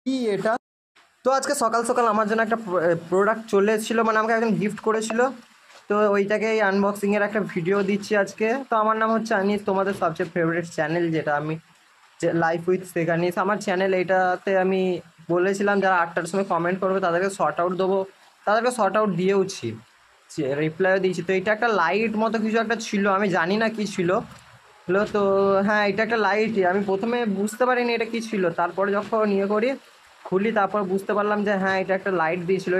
কি এটা? তো আজকে সকাল সকাল আমার জন্য একটা প্রোডাক্ট চলে এসেছিলো, মানে আমাকে একজন গিফট করেছিল। তো ওইটাকেই আনবক্সিংয়ের একটা ভিডিও দিচ্ছি আজকে। তো আমার নাম হচ্ছে আনিস, তোমাদের সবচেয়ে ফেভারিট চ্যানেল, যেটা আমি লাইফ উইথ সেগানিস আমার চ্যানেল। এইটাতে আমি বলেছিলাম যারা 8টার সময় কমেন্ট করবে তাদেরকে শর্ট আউট দেবো, তাদেরকে শর্ট আউট দিয়েওছি, রিপ্লাইও দিয়েছি। তো এটা একটা লাইট মতো কিছু একটা ছিল, আমি জানি না কি ছিল। হলো তো, হ্যাঁ এটা একটা লাইটই। আমি প্রথমে বুঝতে পারিনি এটা কি ছিল, তারপরে যখন ইয়ে করি খুলি তারপর বুঝতে পারলাম যে হ্যাঁ এটা একটা লাইট দিয়েছিল।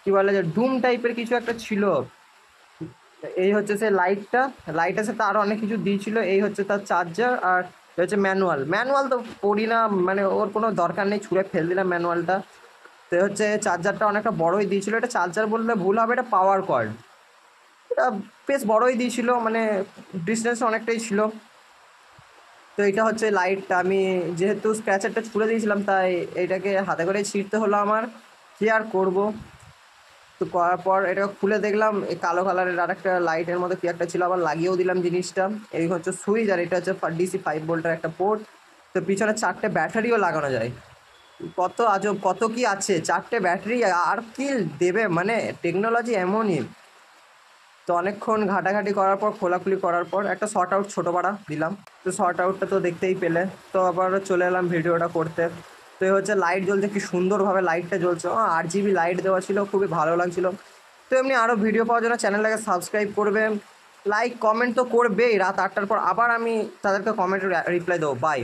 কি বলে যে ডুম টাইপের কিছু একটা ছিল। এই হচ্ছে সে লাইটটা, লাইটের সাথে আরও অনেক কিছু দিয়েছিল। এই হচ্ছে তার চার্জার, আর হচ্ছে ম্যানুয়াল। ম্যানুয়াল তো পড়ি না, মানে ওর কোনো দরকার নেই, ছুঁড়ে ফেল দিলাম ম্যানুয়ালটা। তো হচ্ছে চার্জারটা অনেকটা বড়ই দিয়েছিল, এটা চার্জার বললে ভুল হবে, এটা পাওয়ার কর্ড। এটা বেশ বড়ই দিয়েছিল, মানে ডিস্টেন্স অনেকটাই ছিল। তো এটা হচ্ছে লাইটটা। আমি যেহেতু স্ক্র্যাচারটা ছুড়ে দিয়েছিলাম তাই এইটাকে হাতে করে ছিঁড়তে হলো আমার, কি আর করবো। তো করার পর এটা খুলে দেখলাম এই কালো কালারের আর একটা লাইটের মতো কি একটা ছিল, আবার লাগিয়েও দিলাম জিনিসটা। এই হচ্ছে সুইচ, আর এটা হচ্ছে DC 5 ভোল্টের একটা পোর্ট। তো পিছনে 4টে ব্যাটারিও লাগানো যায়। কত আজব, কত কি আছে, 4টে ব্যাটারি আর কি দেবে, মানে টেকনোলজি এমনই। তো অনেকক্ষণ ঘাটাঘাটি করার পর, খোলাখুলি করার পর একটা শর্ট আউট ছোটো পাড়া দিলাম। তো শর্ট আউটটা তো দেখতেই পেলে। তো আবার চলে এলাম ভিডিওটা করতে। তো এই হচ্ছে লাইট জ্বলছে, কি সুন্দরভাবে লাইটটা জ্বলছে। 8 GB লাইট দেওয়া ছিল, খুবই ভালো লাগছিল। তো এমনি আরও ভিডিও পাওয়ার জন্য চ্যানেলটাকে সাবস্ক্রাইব করবে, লাইক কমেন্ট তো করবেই। রাত 8টার পর আবার আমি তাদেরকে কমেন্টে রিপ্লাই দেবো। বাই।